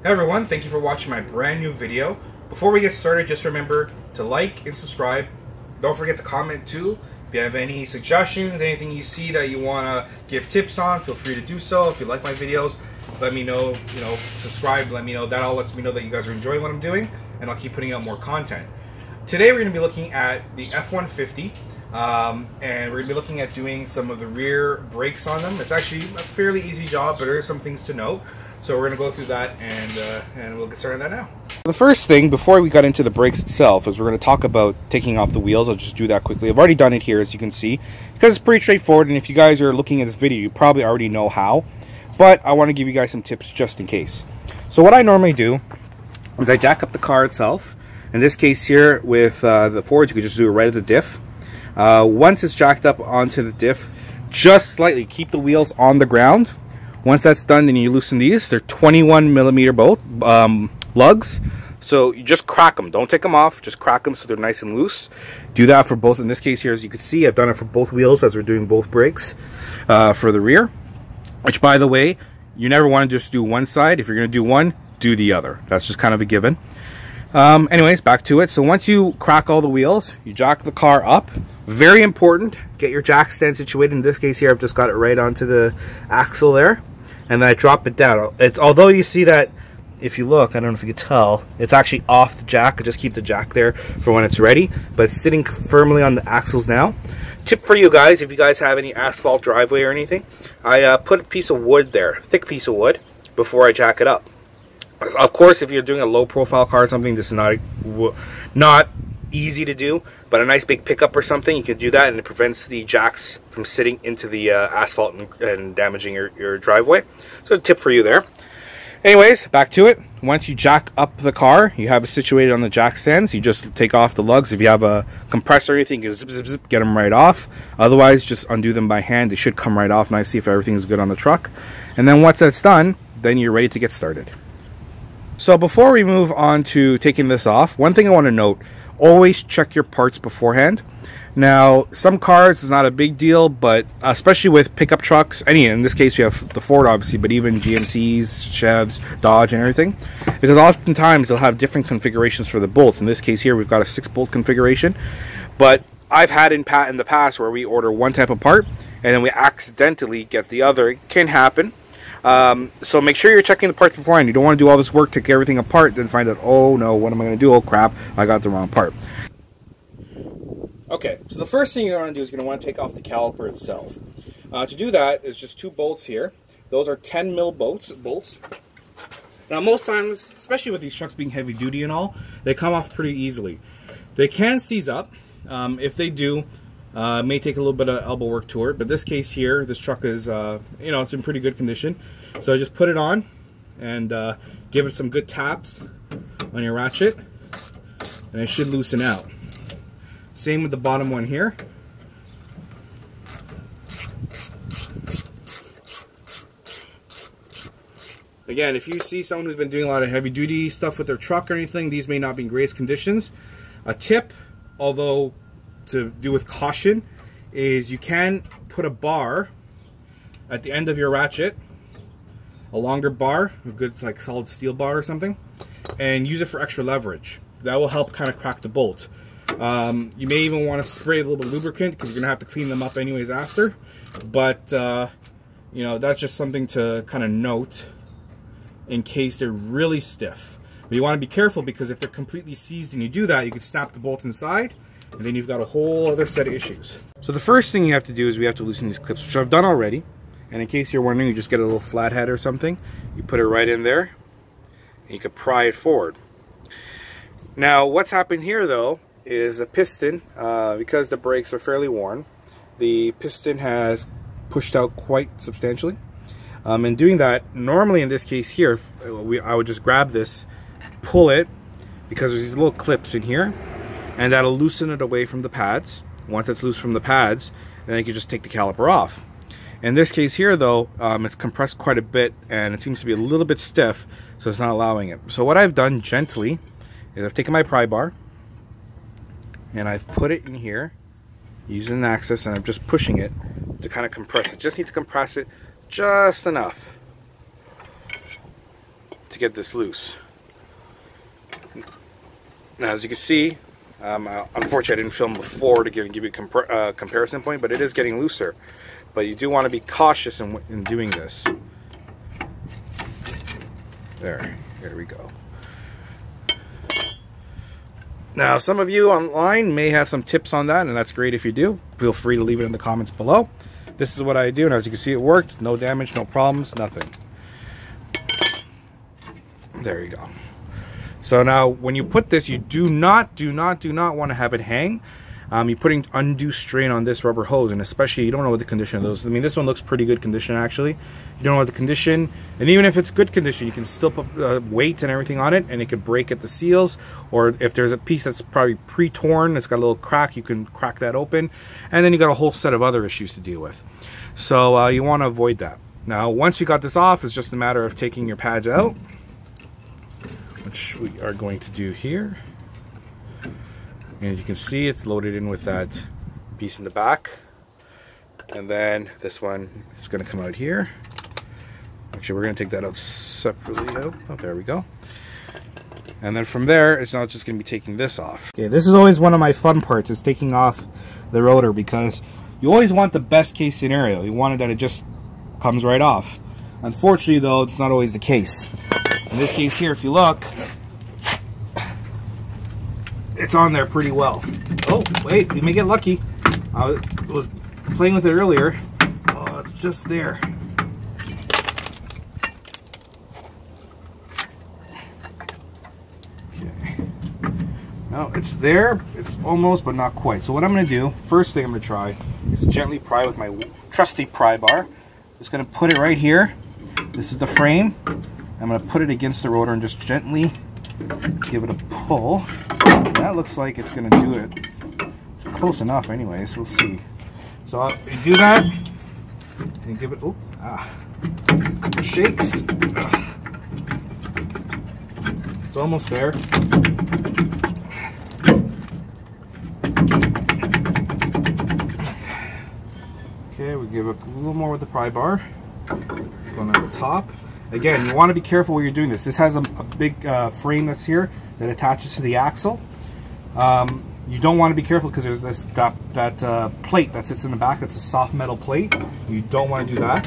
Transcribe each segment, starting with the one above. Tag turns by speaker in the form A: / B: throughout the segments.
A: Hey everyone, thank you for watching my brand new video. Before we get started, just remember to like and subscribe. Don't forget to comment too. If you have any suggestions, anything you see that you want to give tips on, feel free to do so. If you like my videos, let me know, subscribe, let me know. That all lets me know that you guys are enjoying what I'm doing, and I'll keep putting out more content. Today we're going to be looking at the F-150, and we're going to be looking at doing some of the rear brakes on them. It's actually a fairly easy job, but there are some things to note. So we're going to go through that, and we'll get started on that now. The first thing, before we got into the brakes itself, is we're going to talk about taking off the wheels. I'll just do that quickly. I've already done it here, as you can see, because it's pretty straightforward, and if you guys are looking at this video, you probably already know how. But I want to give you guys some tips just in case. So what I normally do is I jack up the car itself. In this case here, with the Fords, you could just do it right at the diff. Once it's jacked up onto the diff, just slightly keep the wheels on the ground. Once that's done, then you loosen these. They're 21mm bolt lugs, so you just crack them. Don't take them off, just crack them so they're nice and loose. Do that for both. In this case here, as you can see, I've done it for both wheels as we're doing both brakes for the rear. Which, by the way, you never want to just do one side. If you're going to do one, do the other. That's just kind of a given. Anyways, back to it. So once you crack all the wheels, you jack the car up. Very important, get your jack stand situated. In this case here, I've just got it right onto the axle there. And then I drop it down. Although you see that, if you look, I don't know if you can tell, it's actually off the jack. I just keep the jack there for when it's ready, but it's sitting firmly on the axles now. Tip for you guys, if you guys have any asphalt driveway or anything, I put a piece of wood there, thick piece of wood, before I jack it up. Of course, if you're doing a low profile car or something, this is not easy to do, but a nice big pickup or something, you can do that, and it prevents the jacks from sitting into the asphalt and damaging your driveway. So a tip for you there. Anyways, back to it. Once you jack up the car, you have it situated on the jack stands. You just take off the lugs. If you have a compressor or anything, you can zip, zip, zip, get them right off. Otherwise, just undo them by hand. They should come right off nicely if everything is good on the truck. And then once that's done, then you're ready to get started. So before we move on to taking this off, one thing I want to note, always check your parts beforehand. Now, some cars is not a big deal, but especially with pickup trucks, in this case we have the Ford obviously, but even GMCs, Chevs, Dodge and everything, because oftentimes they'll have different configurations for the bolts. In this case here, we've got a 6-bolt configuration, but I've had in the past where we order one type of part and then we accidentally get the other. It can happen. So make sure you're checking the parts beforehand. You don't want to do all this work, take everything apart, then find out, oh no, what am I going to do? Oh crap, I got the wrong part. Okay, so the first thing you're going to do is you're going to want to take off the caliper itself. To do that is just 2 bolts here. Those are 10mm bolts. Now most times, especially with these trucks being heavy duty and all, they come off pretty easily. They can seize up. If they do, it may take a little bit of elbow work to it, but this case here, this truck is, it's in pretty good condition. So just put it on and give it some good taps on your ratchet, and it should loosen out. Same with the bottom one here. Again, if you see someone who's been doing a lot of heavy duty stuff with their truck or anything, these may not be in greatest conditions. A tip, although to do with caution, is you can put a bar at the end of your ratchet, a longer bar, a good like solid steel bar or something, and use it for extra leverage. That will help kind of crack the bolt. You may even want to spray a little bit of lubricant because you're going to have to clean them up anyways after, but that's just something to kind of note in case they're really stiff. But you want to be careful, because if they're completely seized and you do that, you can snap the bolt inside, and then you've got a whole other set of issues. So the first thing you have to do is we have to loosen these clips, which I've done already. And in case you're wondering, you just get a little flathead or something. You put it right in there, and you can pry it forward. Now, what's happened here, though, is a piston, because the brakes are fairly worn, the piston has pushed out quite substantially. And doing that, normally in this case here, I would just grab this, pull it, because there's these little clips in here, and that'll loosen it away from the pads. Once it's loose from the pads, then you can just take the caliper off. In this case here though, it's compressed quite a bit and it seems to be a little bit stiff, so it's not allowing it. So what I've done gently is I've taken my pry bar and I've put it in here using an axis, and I'm just pushing it to kind of compress it. Just need to compress it just enough. to get this loose. Now, as you can see, unfortunately I didn't film before to give you a comparison point, but it is getting looser. But you do want to be cautious in doing this. There we go. Now, some of you online may have some tips on that, and that's great if you do. Feel free to leave it in the comments below. This is what I do, and as you can see, it worked. No damage, no problems, nothing. There you go. So now, when you put this, you do not want to have it hang. You're putting undue strain on this rubber hose, and especially you don't know what the condition of those. I mean, this one looks pretty good condition actually. You don't know what the condition, and even if it's good condition, you can still put weight and everything on it, and it could break at the seals. Or if there's a piece that's probably pre-torn, it's got a little crack, you can crack that open, and then you got a whole set of other issues to deal with. So you want to avoid that. Now, once you got this off, it's just a matter of taking your pads out, which we are going to do here. And you can see it's loaded in with that piece in the back. And then this one is going to come out here. Actually, we're going to take that out separately. Oh, there we go. And then from there, it's not just going to be taking this off. Okay, this is always one of my fun parts, is taking off the rotor, because you always want the best case scenario. You want it that it just comes right off. Unfortunately, though, it's not always the case. In this case here, if you look, it's on there pretty well. Oh, wait, you may get lucky. I was playing with it earlier. Oh, it's just there. Okay. No, it's there. It's almost, but not quite. So what I'm going to do, first thing I'm going to try, is gently pry with my trusty pry bar. Just going to put it right here. This is the frame. I'm going to put it against the rotor and just gently give it a pull. That looks like it's going to do it. It's close enough anyways, we'll see. So you do that, and you give it, it shakes. It's almost there. Okay, we give it a little more with the pry bar. Going on the top. Again, you want to be careful when you're doing this. This has a big frame that's here that attaches to the axle. You don't want to be careful because there's that plate that sits in the back. That's a soft metal plate. You don't want to do that.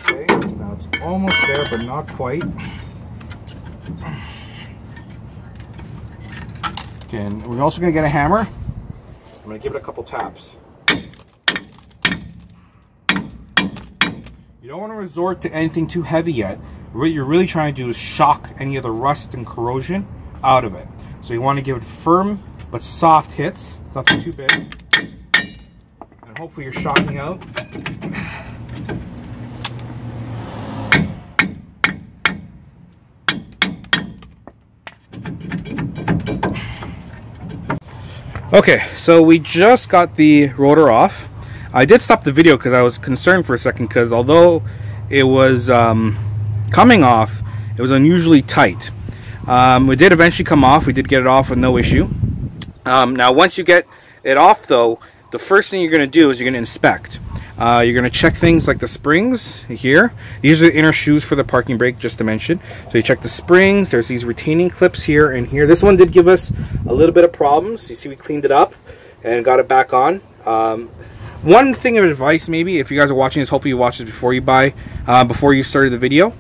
A: Okay, now it's almost there, but not quite. Okay, and we're also going to get a hammer. I'm going to give it a couple taps. You don't want to resort to anything too heavy yet. What you're really trying to do is shock any of the rust and corrosion out of it. So you want to give it firm but soft hits, nothing too big. And hopefully you're shocking out. Okay, so we just got the rotor off. I did stop the video because I was concerned for a second, because although it was coming off, it was unusually tight. It did eventually come off. We did get it off with no issue. Now once you get it off though, the first thing you're going to do is you're going to inspect. You're going to check things like the springs here. These are the inner shoes for the parking brake, just to mention. So you check the springs. There's these retaining clips here and here. This one did give us a little bit of problems. You see we cleaned it up and got it back on. One thing of advice, maybe, if you guys are watching this, hopefully you watch this before you buy, before you started the video,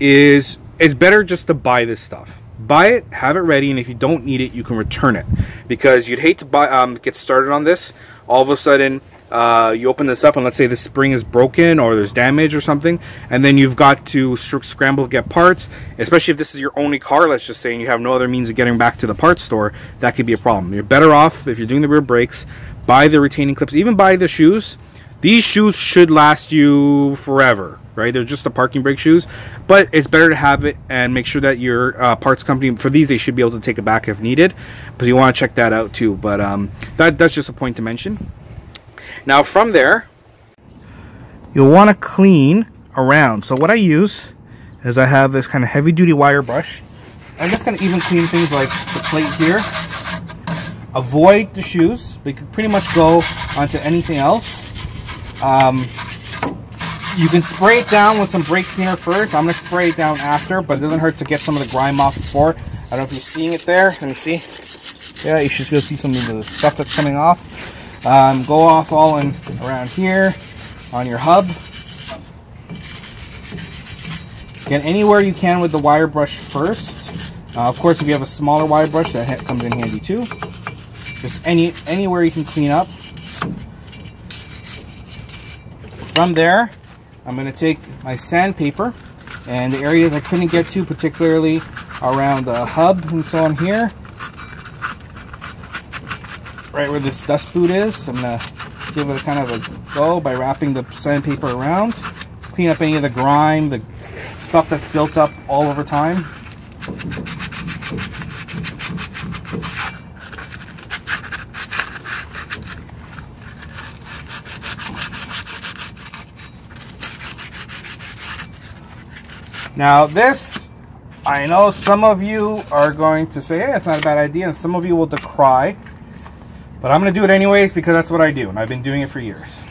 A: is it's better just to buy this stuff. Buy it, have it ready, and if you don't need it, you can return it. Because you'd hate to buy, get started on this, all of a sudden, you open this up and let's say the spring is broken or there's damage or something, and then you've got to scramble to get parts, especially if this is your only car, let's just say, and you have no other means of getting back to the parts store. That could be a problem. You're better off, if you're doing the rear brakes, buy the retaining clips, even buy the shoes. These shoes should last you forever, right? They're just the parking brake shoes, but it's better to have it and make sure that your parts company, for these, they should be able to take it back if needed, but you want to check that out too. But that's just a point to mention. Now from there, you'll want to clean around. So what I use is I have this kind of heavy duty wire brush. I'm just going to even clean things like the plate here. Avoid the shoes. They could pretty much go onto anything else. You can spray it down with some brake cleaner first. I'm going to spray it down after, but it doesn't hurt to get some of the grime off before. I don't know if you're seeing it there. Let me see. Yeah, you should be able to see some of the stuff that's coming off. Go off all in around here on your hub. Get anywhere you can with the wire brush first. Of course, if you have a smaller wire brush, that comes in handy too. Just anywhere you can clean up. From there, I'm going to take my sandpaper and the areas I couldn't get to, particularly around the hub and so on here, right where this dust boot is. I'm going to give it a kind of a go by wrapping the sandpaper around. Just clean up any of the grime, the stuff that's built up all over time. Now this, I know some of you are going to say, hey, it's not a bad idea, and some of you will decry, but I'm going to do it anyways because that's what I do, and I've been doing it for years.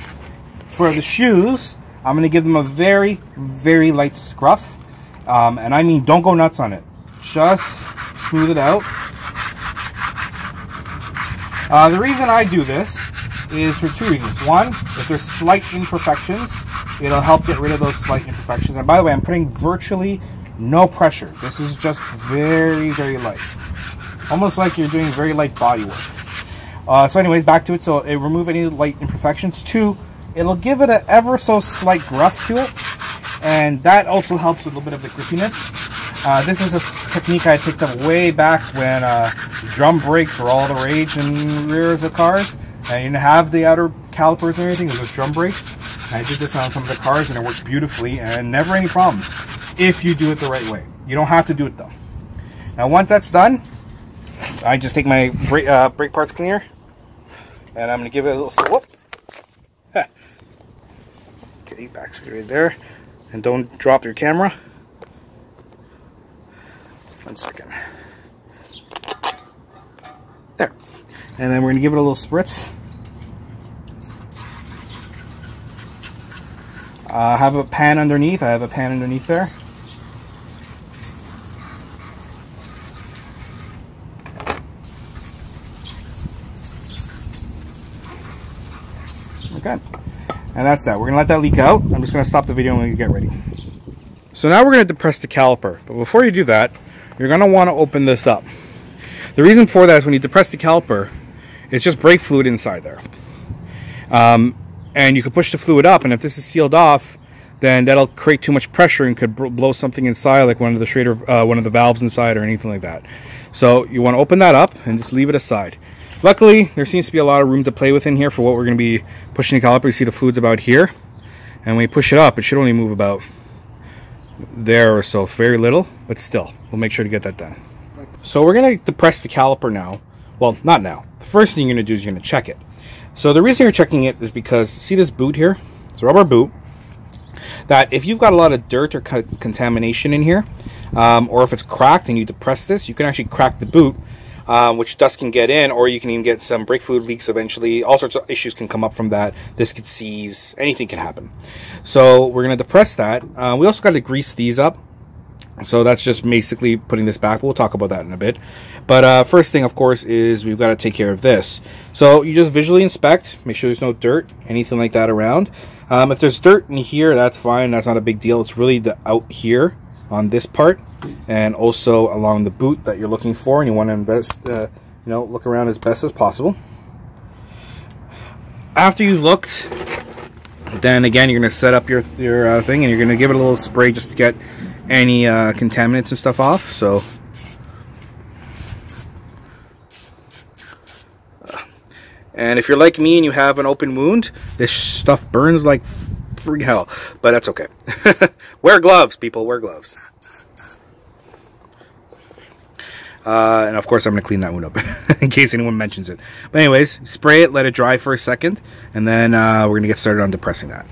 A: For the shoes, I'm going to give them a very, very light scruff, and I mean don't go nuts on it. Just smooth it out. The reason I do this is for two reasons. One, if there's slight imperfections, it'll help get rid of those slight imperfections. And by the way, I'm putting virtually no pressure. This is just very, very light. Almost like you're doing very light body work. So anyways, back to it. So it remove any light imperfections. Two, it'll give it an ever so slight gruff to it. And that also helps with a little bit of the grippiness. This is a technique I picked up way back when drum brakes were all the rage in rears of cars. And you didn't have the outer calipers or anything, it was drum brakes. I did this on some of the cars and it worked beautifully and never any problems if you do it the right way. You don't have to do it though. Now once that's done, I just take my brake parts cleaner and I'm going to give it a little whoop. Okay, back right there. And don't drop your camera. 1 second. There. And then we're going to give it a little spritz. I have a pan underneath. I have a pan underneath there. Okay. And that's that. We're going to let that leak out. I'm just going to stop the video when we get ready. So now we're going to depress the caliper. But before you do that, you're going to want to open this up. The reason for that is when you depress the caliper, it's just brake fluid inside there. And you can push the fluid up, and if this is sealed off, then that'll create too much pressure and could blow something inside, like one of the valves inside or anything like that. So you want to open that up and just leave it aside. Luckily, there seems to be a lot of room to play with in here for what we're going to be pushing the caliper. You see the fluid's about here, and when you push it up, it should only move about there or so, very little, but still, we'll make sure to get that done. So we're going to depress the caliper now. Well, not now. The first thing you're going to do is you're going to check it. So the reason you're checking it is because, see this boot here? It's a rubber boot. That if you've got a lot of dirt or contamination in here, or if it's cracked and you depress this, you can actually crack the boot, which dust can get in, or you can even get some brake fluid leaks eventually. All sorts of issues can come up from that. This could seize. Anything can happen. So we're going to depress that. We also got to grease these up. So that's just basically putting this back. We'll talk about that in a bit. But first thing, of course, is we've got to take care of this. So you just visually inspect, make sure there's no dirt, anything like that around. If there's dirt in here, that's fine. That's not a big deal. It's really the out here on this part, and also along the boot that you're looking for, and you want to invest, look around as best as possible. After you've looked, then again, you're going to set up your thing, and you're going to give it a little spray just to get any contaminants and stuff off. So and if you're like me and you have an open wound, this stuff burns like freaking hell, but that's okay. Wear gloves, people, wear gloves. And of course I'm going to clean that wound up in case anyone mentions it. But anyways, spray it, let it dry for a second, and then we're going to get started on depressing that.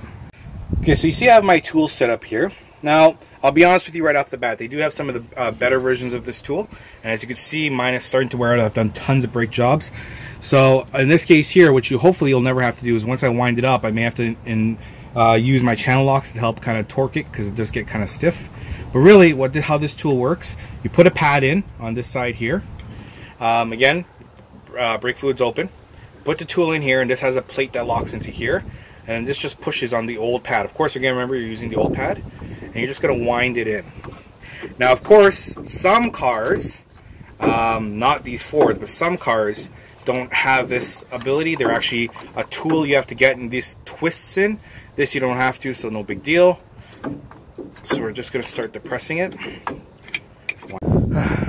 A: Okay, so you see I have my tool set up here. Now, I'll be honest with you right off the bat, they do have some of the better versions of this tool, and as you can see, mine is starting to wear out. I've done tons of brake jobs. So in this case here, which hopefully you'll never have to do, is once I wind it up, I may have to use my channel locks to help kind of torque it because it does get kind of stiff. But really, how this tool works, you put a pad in on this side here. Again, brake fluid's open. Put the tool in here, and this has a plate that locks into here. And this just pushes on the old pad. Of course, again, remember you're using the old pad. And you're just going to wind it in. Now, of course, some cars, not these Fords, but some cars don't have this ability. They're actually a tool you have to get, and this twists in. This you don't have to, so no big deal. So we're just going to start depressing it.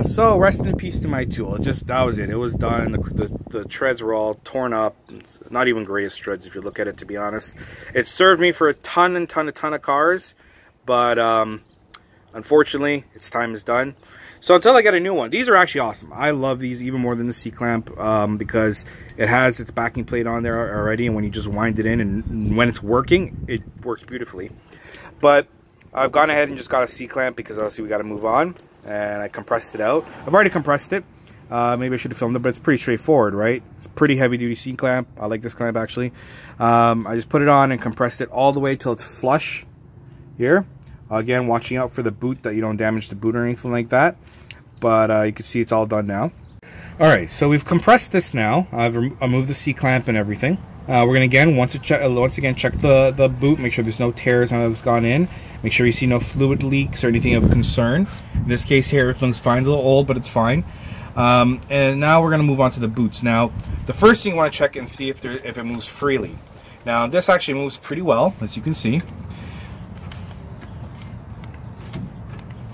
A: So rest in peace to my tool. That was it. It was done. The treads were all torn up. It's not even greatest treads if you look at it, to be honest. It served me for a ton of cars, but unfortunately, its time is done. So until I get a new one, these are actually awesome. I love these even more than the C-clamp because it has its backing plate on there already, and when you just wind it in, and when it's working, it works beautifully. But I've gone ahead and just got a C-clamp because obviously we got to move on, and I compressed it out. I've already compressed it. Maybe I should have filmed it, but it's pretty straightforward, right? It's a pretty heavy-duty C-clamp. I like this clamp, actually. I just put it on and compressed it all the way till it's flush here. Again, watching out for the boot, that you don't damage the boot or anything like that. But you can see it's all done now. Alright, so we've compressed this now. I've removed the C-clamp and everything. We're going to again, once again, check the boot, make sure there's no tears on it's gone in. Make sure you see no fluid leaks or anything of concern. In this case here, everything's fine. It's a little old, but it's fine. And now we're going to move on to the boots. Now, the first thing you want to check and see if it moves freely. Now, this actually moves pretty well, as you can see.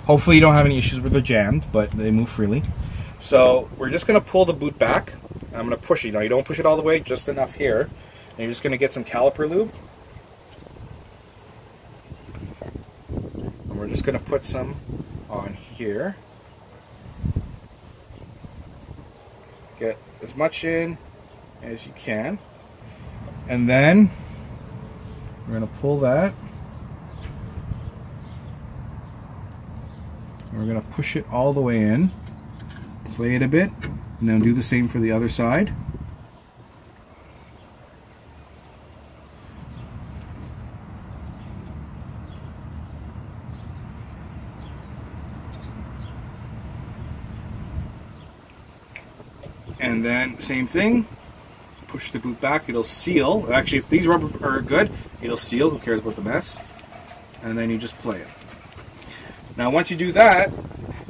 A: Hopefully you don't have any issues where they're jammed, but they move freely. So we're just going to pull the boot back. I'm going to push it. Now, you don't push it all the way, just enough here. And you're just going to get some caliper lube. And we're just going to put some on here. Get as much in as you can. And then we're going to pull that. We're going to push it all the way in, play it a bit, and then do the same for the other side. And then same thing, push the boot back, it'll seal. Actually, if these rubber are good, it'll seal. Who cares about the mess? And then you just play it. Now, once you do that,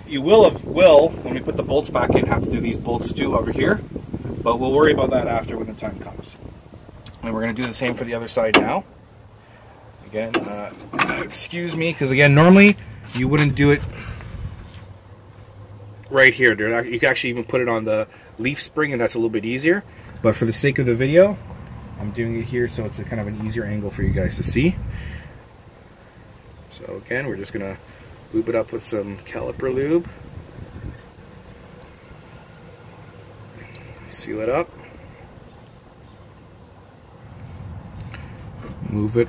A: you will, when we put the bolts back in, have to do these bolts too over here. But we'll worry about that after when the time comes. And we're going to do the same for the other side now. Again, excuse me, because again, normally you wouldn't do it right here. You can actually even put it on the leaf spring, and that's a little bit easier. But for the sake of the video, I'm doing it here so it's a kind of an easier angle for you guys to see. So again, we're just going to lube it up with some caliper lube. Seal it up. Move it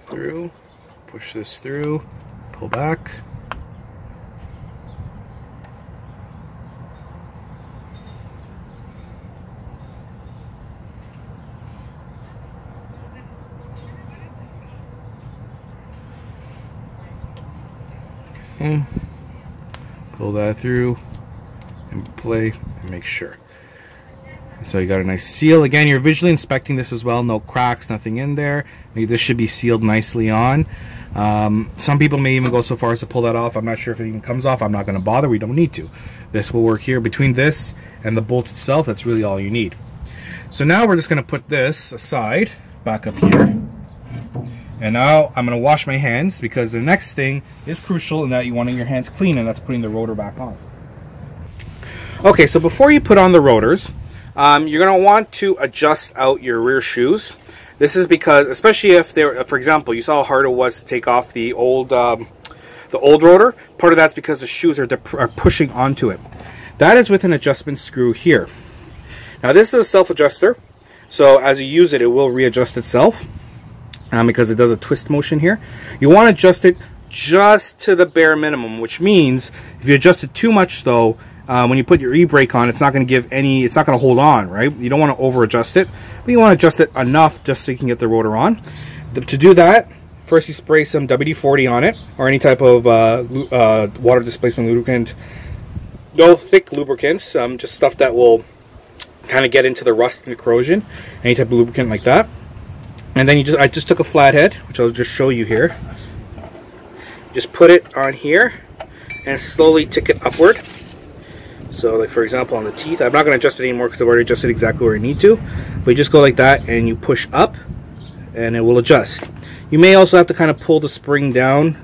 A: through. Push this through. Pull back. Pull that through and play and make sure. So you got a nice seal. Again, you're visually inspecting this as well. No cracks, nothing in there. This should be sealed nicely on. Some people may even go so far as to pull that off. I'm not sure if it even comes off. I'm not going to bother. We don't need to. This will work here. Between this and the bolt itself, that's really all you need. So now we're just going to put this aside, back up here. And now I'm going to wash my hands, because the next thing is crucial in that you want your hands clean, and that's putting the rotor back on. Okay, so before you put on the rotors, you're going to want to adjust out your rear shoes. This is because, especially if they're, for example, you saw how hard it was to take off the old rotor. Part of that's because the shoes are pushing onto it. That is with an adjustment screw here. Now this is a self-adjuster, so as you use it, it will readjust itself. Because it does a twist motion here. You want to adjust it just to the bare minimum, which means if you adjust it too much though, when you put your e-brake on, it's not going to give any, it's not going to hold on, right? You don't want to over adjust it, but you want to adjust it enough just so you can get the rotor on. To do that, first you spray some WD-40 on it, or any type of water displacement lubricant. No thick lubricants, just stuff that will kind of get into the rust and the corrosion, any type of lubricant like that. And then I just took a flathead, which I'll just show you here. Just put it on here and slowly tick it upward. So like for example on the teeth, I'm not going to adjust it anymore because I've already adjusted exactly where I need to. But you just go like that and you push up and it will adjust. You may also have to kind of pull the spring down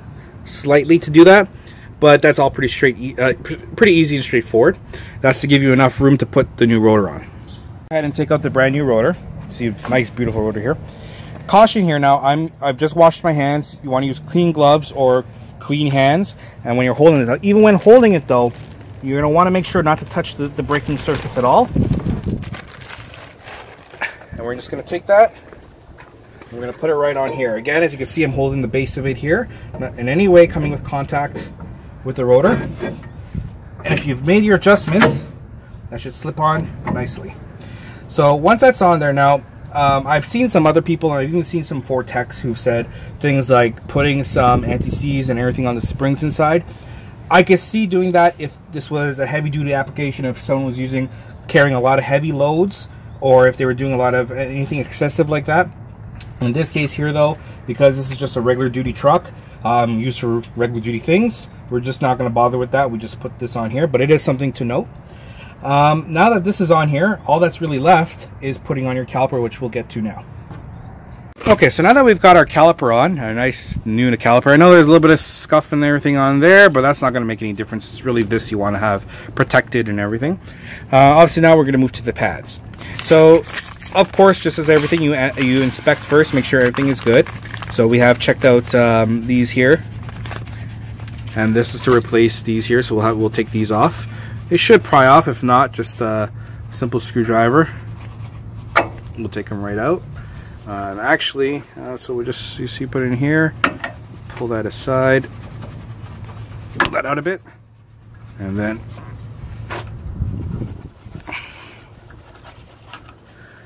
A: slightly to do that, but that's all pretty pretty easy and straightforward. That's to give you enough room to put the new rotor on. Go ahead and take out the brand new rotor. See a nice beautiful rotor here. Caution here now, I've just washed my hands. You want to use clean gloves or clean hands, and when you're holding it, even when holding it though, you're going to want to make sure not to touch the braking surface at all. And we're just going to take that, we're going to put it right on here. Again, as you can see, I'm holding the base of it here, not in any way coming with contact with the rotor. And if you've made your adjustments, that should slip on nicely. So once that's on there now, I've seen some other people, and I've even seen some Ford techs who've said things like putting some anti-seize and everything on the springs inside. I could see doing that if this was a heavy-duty application, if someone was carrying a lot of heavy loads, or if they were doing a lot of anything excessive like that. In this case here though, because this is just a regular duty truck used for regular duty things, we're just not going to bother with that. We just put this on here, but it is something to note. Now that this is on here, all that's really left is putting on your caliper, which we'll get to now. Okay, so now that we've got our caliper on, a nice new caliper, I know there's a little bit of scuff and everything on there, but that's not going to make any difference. It's really this you want to have protected and everything. Obviously now we're going to move to the pads. So, of course, just as everything, you inspect first, make sure everything is good. So we have checked out these here, and this is to replace these here, so we'll take these off. They should pry off. If not, just a simple screwdriver. We'll take them right out. And actually, so we just, you see, put it in here, pull that aside, pull that out a bit, and then,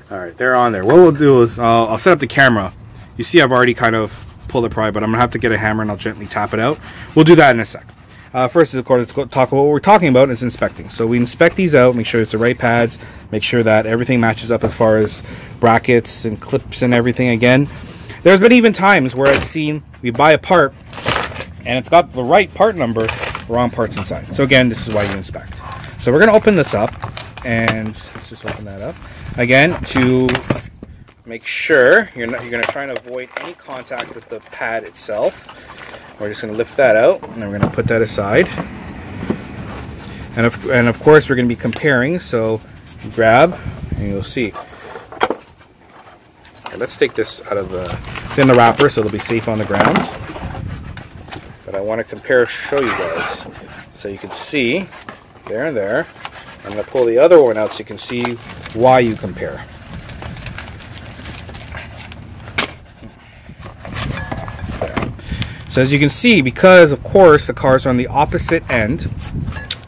A: all right, they're on there. What we'll do is, I'll set up the camera. You see I've already kind of pulled it pry, but I'm going to have to get a hammer and I'll gently tap it out. We'll do that in a sec. First, of course, let's go talk about what we're talking about is inspecting. So we inspect these out, make sure it's the right pads, make sure that everything matches up as far as brackets and clips and everything. Again, there's been even times where I've seen we buy a part and it's got the right part number, wrong parts inside. So again, this is why you inspect. So we're going to open this up, and let's just open that up again to make sure you're going to try and avoid any contact with the pad itself. We're just going to lift that out, and then we're going to put that aside. And of course, we're going to be comparing. So grab, and you'll see. Okay, let's take this out of the. It's in the wrapper, so it'll be safe on the ground. But I want to show you guys, so you can see there and there. I'm going to pull the other one out so you can see why you compare. So as you can see, because of course the cars are on the opposite end,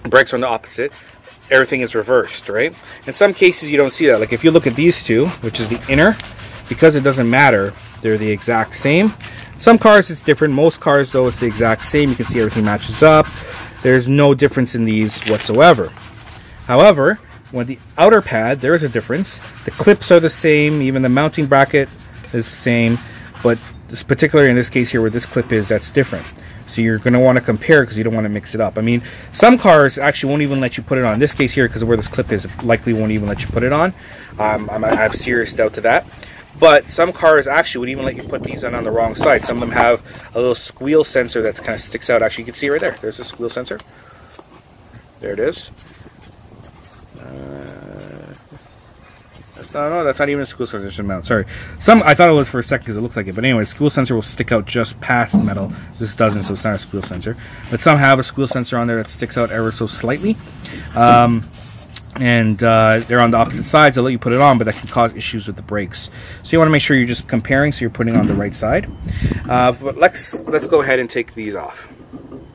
A: brakes are on the opposite, everything is reversed, right? In some cases you don't see that. Like if you look at these two, which is the inner, because it doesn't matter, they're the exact same. Some cars it's different. Most cars though it's the exact same. You can see everything matches up. There's no difference in these whatsoever. However, when the outer pad, there is a difference. The clips are the same, even the mounting bracket is the same, but particularly in this case here where this clip is, that's different. So you're going to want to compare because you don't want to mix it up. I mean, some cars actually won't even let you put it on. In this case here, because of where this clip is, it likely won't even let you put it on. I have serious doubt to that. But some cars actually would even let you put these on the wrong side. Some of them have a little squeal sensor that kind of sticks out. Actually, you can see right there. There's a squeal sensor. There it is. That's not even a squeal sensor mount. Sorry. I thought it was for a second because it looked like it. But anyway, squeal sensor will stick out just past metal. This doesn't, so it's not a squeal sensor. But some have a squeal sensor on there that sticks out ever so slightly. They're on the opposite sides. They'll let you put it on, but that can cause issues with the brakes. So you want to make sure you're just comparing, so you're putting on the right side. But let's go ahead and take these off.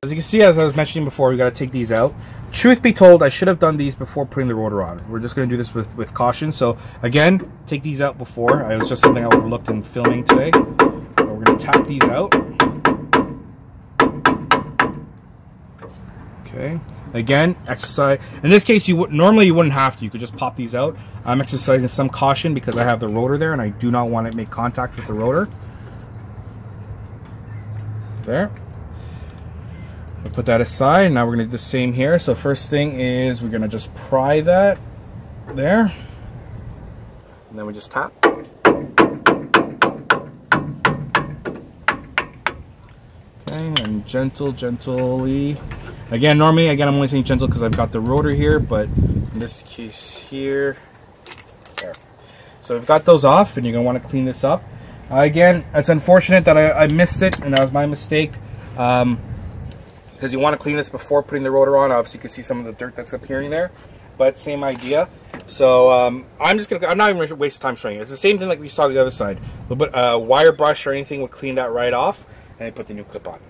A: As you can see, as I was mentioning before, we got to take these out. truth be told, I should have done these before putting the rotor on. We're just going to do this with caution. So again, take these out before. It was just something I overlooked in filming today. So we're going to tap these out. Okay. Again, exercise. In this case, normally you wouldn't have to. You could just pop these out. I'm exercising some caution because I have the rotor there and I do not want to make contact with the rotor. There. I'll put that aside. Now we're going to do the same here. So first thing is we're going to just pry that there. And then we just tap. Okay, and gently. Again, normally, I'm only saying gentle because I've got the rotor here, but in this case here, there. So we've got those off, and you're going to want to clean this up. Again, it's unfortunate that I missed it, and that was my mistake. Because you want to clean this before putting the rotor on. Obviously, you can see some of the dirt that's appearing there, but same idea. So I'm not even going to waste time showing you. It's the same thing like we saw the other side. A little bit wire brush or anything would clean that right off, and then put the new clip on.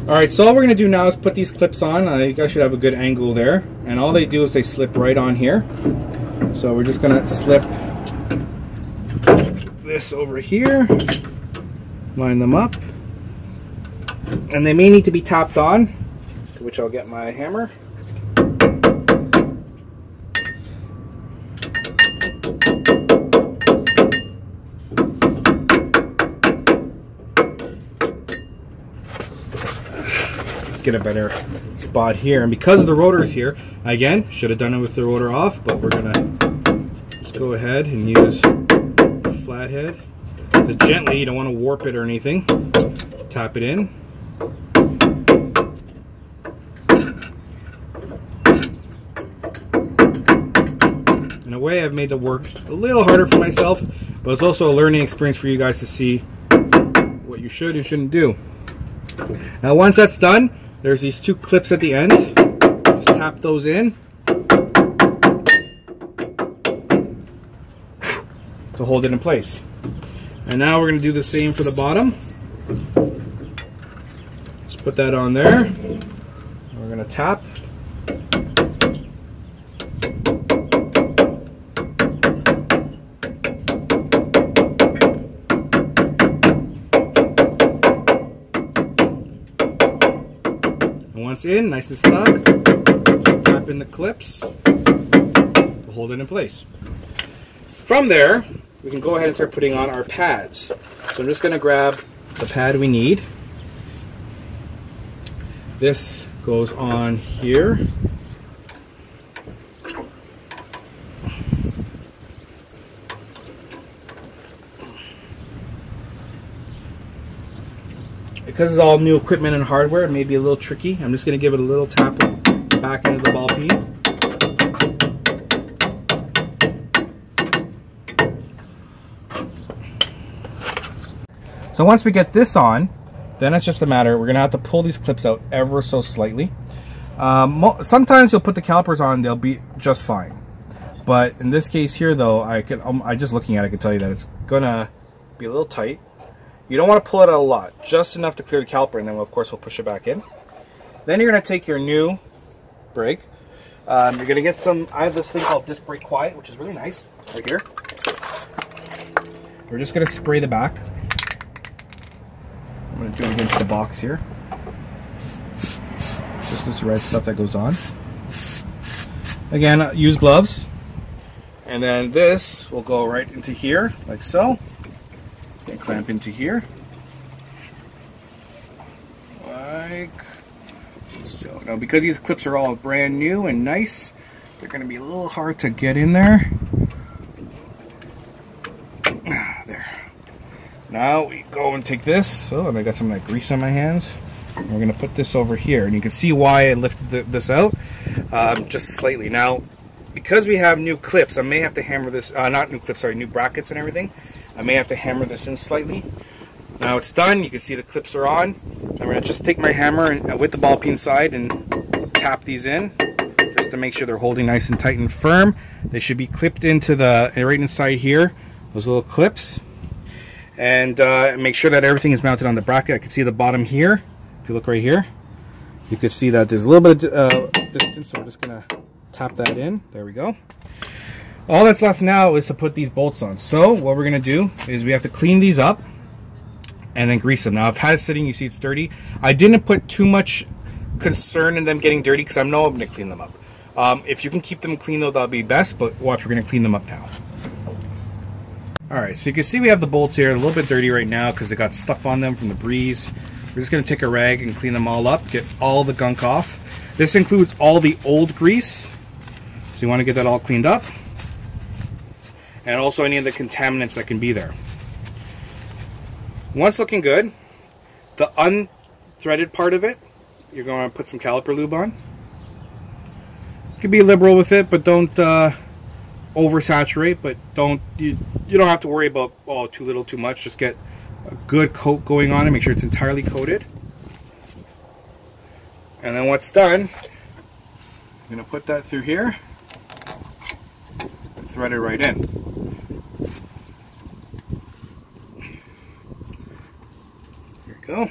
A: Alright, so all we're going to do now is put these clips on. You guys should have a good angle there. And all they do is they slip right on here. So we're just going to slip this over here. Line them up. And they may need to be tapped on, to which I'll get my hammer. Get a better spot here, and because the rotor is here, again, should have done it with the rotor off, but we're gonna just go ahead and use the flathead to gently, you don't want to warp it or anything, tap it in. In a way, I've made the work a little harder for myself, but it's also a learning experience for you guys to see what you should and shouldn't do. Now once that's done, there's these two clips at the end. Just tap those in to hold it in place. And now we're going to do the same for the bottom. Just put that on there. We're going to tap. Once in, nice and snug, just tap in the clips to hold it in place. From there, we can go ahead and start putting on our pads. So I'm just going to grab the pad we need. This goes on here. Because it's all new equipment and hardware, it may be a little tricky. I'm just going to give it a little tap back into the ball peen. So once we get this on, then it's just a matter, we're going to have to pull these clips out ever so slightly. Sometimes you'll put the calipers on, they'll be just fine. But in this case here though, I just looking at it, I can tell you that it's going to be a little tight. You don't want to pull it out a lot, just enough to clear the caliper, and then of course we'll push it back in. Then you're going to take your new brake. You're going to get some, I have this thing called Disc Brake Quiet, which is really nice, right here. We're just going to spray the back. I'm going to do it against the box here. Just this red stuff that goes on. Again, use gloves. And then this will go right into here, like so. And clamp into here, like so. Now because these clips are all brand new and nice, they're going to be a little hard to get in there. There. Now we go and take this. Oh, and I got some of that grease on my hands. And we're going to put this over here, and you can see why I lifted this out just slightly. Now, because we have new clips, I may have to hammer this. Not new clips, sorry, new brackets and everything. I may have to hammer this in slightly. Now it's done. You can see the clips are on. I'm going to just take my hammer and, with the ball peen side and tap these in just to make sure they're holding nice and tight and firm. They should be clipped into the right inside here, those little clips. And make sure that everything is mounted on the bracket. I can see the bottom here. If you look right here, You can see that there's a little bit of distance, so we're just gonna tap that in. There we go. All that's left now is to put these bolts on. So what we're gonna do is we have to clean these up and then grease them. Now I've had it sitting, you see it's dirty. I didn't put too much concern in them getting dirty because I know I'm gonna clean them up. If you can keep them clean though, that'll be best, but watch, we're gonna clean them up now. Alright, so you can see we have the bolts here, a little bit dirty right now because they got stuff on them from the breeze. We're just gonna take a rag and clean them all up, get all the gunk off. This includes all the old grease, so you wanna get that all cleaned up. And also any of the contaminants that can be there. Once looking good, the unthreaded part of it, you're going to put some caliper lube on. You can be liberal with it, but don't oversaturate. But you don't have to worry about too little, too much. Just get a good coat going on and make sure it's entirely coated. And then once done, I'm going to put that through here and thread it right in. There we go.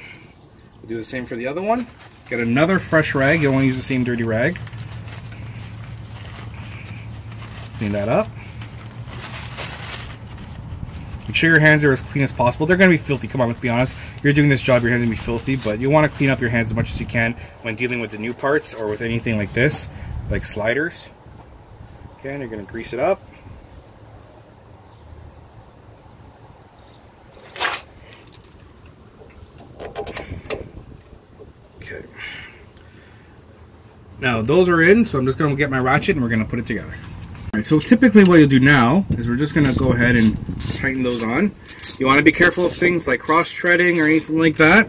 A: We'll do the same for the other one. Get another fresh rag. You don't want to use the same dirty rag. Clean that up. Make sure your hands are as clean as possible. They're going to be filthy. Come on, let's be honest. You're doing this job, your hands are going to be filthy, but you want to clean up your hands as much as you can when dealing with the new parts or with anything like this, like sliders. Okay, and you're going to grease it up. Okay. Now those are in, so I'm just going to get my ratchet and we're going to put it together. Alright, so typically what you'll do now is we're just going to go ahead and tighten those on. You want to be careful of things like cross-threading or anything like that.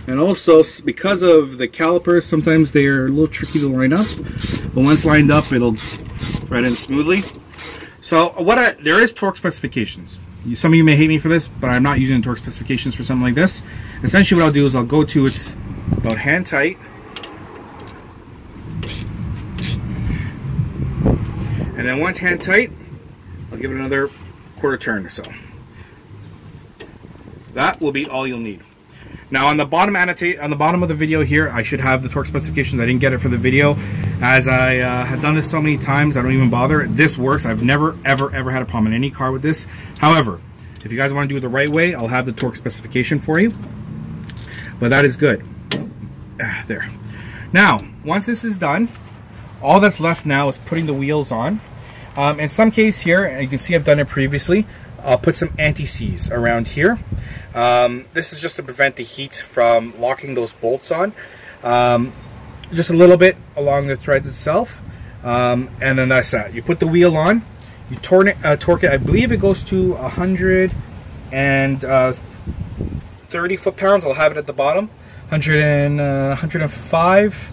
A: And also, because of the calipers, sometimes they're a little tricky to line up. But once lined up, it'll thread in smoothly. So there is torque specifications. Some of you may hate me for this, but I'm not using torque specifications for something like this. Essentially what I'll do is I'll go to, it's about hand tight. And then once hand tight, I'll give it another quarter turn or so. That will be all you'll need. Now on the bottom of the video here, I should have the torque specifications. I didn't get it for the video, as I have done this so many times, I don't even bother. This works. I've never, ever had a problem in any car with this. However, if you guys want to do it the right way, I'll have the torque specification for you. But that is good. There. Now, once this is done, all that's left now is putting the wheels on. In some case here, you can see I've done it previously, I'll put some antiseize around here. This is just to prevent the heat from locking those bolts on. Just a little bit along the threads itself. And then that's that. You put the wheel on, you torque it, I believe it goes to 130 foot-pounds. I'll have it at the bottom. 105.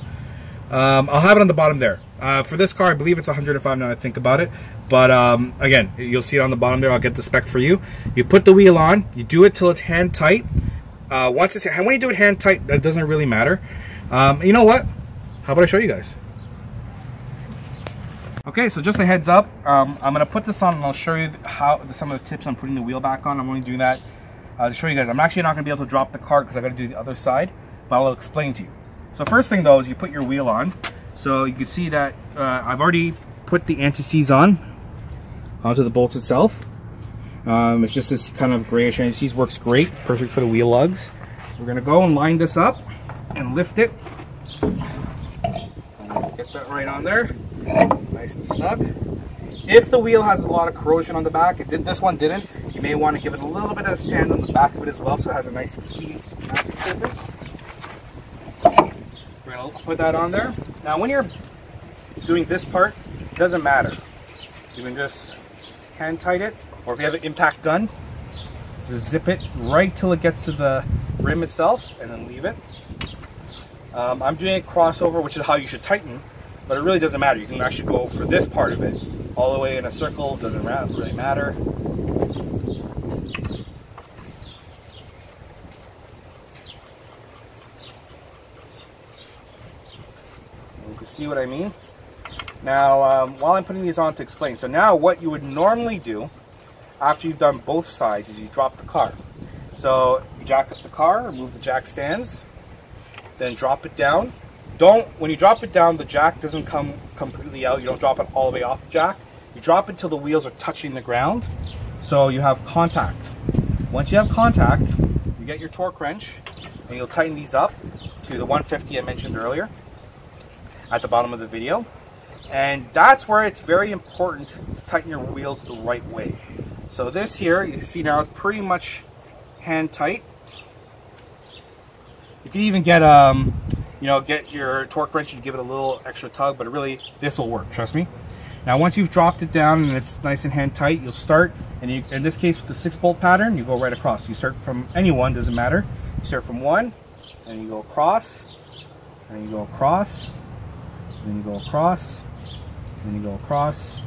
A: I'll have it on the bottom there. For this car, I believe it's 105 now I think about it. But again, you'll see it on the bottom there. I'll get the spec for you. You put the wheel on. You do it till it's hand tight. When you do it hand tight, that doesn't really matter. You know what? How about I show you guys? Okay, so just a heads up. I'm going to put this on and I'll show you some of the tips on putting the wheel back on. I'm only doing that to show you guys. I'm actually not going to be able to drop the car because I got to do the other side, but I'll explain to you. So first thing though is you put your wheel on. So you can see that I've already put the antiseize onto the bolts itself. It's just this kind of grayish antiseize, works great, perfect for the wheel lugs. We're gonna go and line this up and lift it. Get that right on there, nice and snug. If the wheel has a lot of corrosion on the back, this one didn't, you may want to give it a little bit of sand on the back of it as well, so it has a nice heating surface. We're going to put that on there. Now when you're doing this part, it doesn't matter. You can just hand tight it, or if you have an impact gun, just zip it right till it gets to the rim itself and then leave it. I'm doing a crossover, which is how you should tighten, but it really doesn't matter. You can actually go for this part of it all the way in a circle, doesn't really matter. You can see what I mean. Now, while I'm putting these on to explain, so now what you would normally do after you've done both sides is you drop the car. So you jack up the car, remove the jack stands, then drop it down. When you drop it down, the jack doesn't come completely out. You don't drop it all the way off the jack. You drop it until the wheels are touching the ground, so you have contact. Once you have contact, you get your torque wrench, and you'll tighten these up to the 150 I mentioned earlier at the bottom of the video. And that's where it's very important to tighten your wheels the right way. So this here, you see now, it's pretty much hand tight. You can even get get your torque wrench and give it a little extra tug, but really this will work, trust me. Now once you've dropped it down and it's nice and hand tight, you'll start, and in this case with the 6-bolt pattern, you go right across. You start from any one, doesn't matter. You start from one, and you go across, and you go across, and then you go across, and then you go across,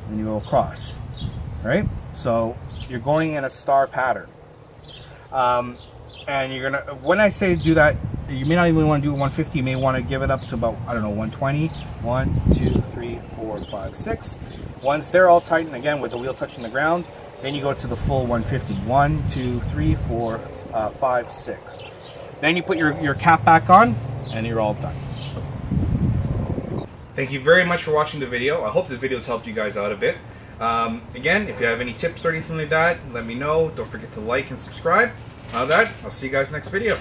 A: and then you go across. All right? So you're going in a star pattern. And you're gonna, when I say do that, you may not even want to do 150, you may want to give it up to about, I don't know, 120. 1, 2, 3, 4, 5, 6. Once they're all tightened, again with the wheel touching the ground, then you go to the full 150. 1, 2, 3, 4, 5, 6. Then you put your cap back on, and you're all done. Thank you very much for watching the video. I hope the video's helped you guys out a bit. Again, if you have any tips or anything like that, let me know. Don't forget to like and subscribe. Other than that, I'll see you guys next video.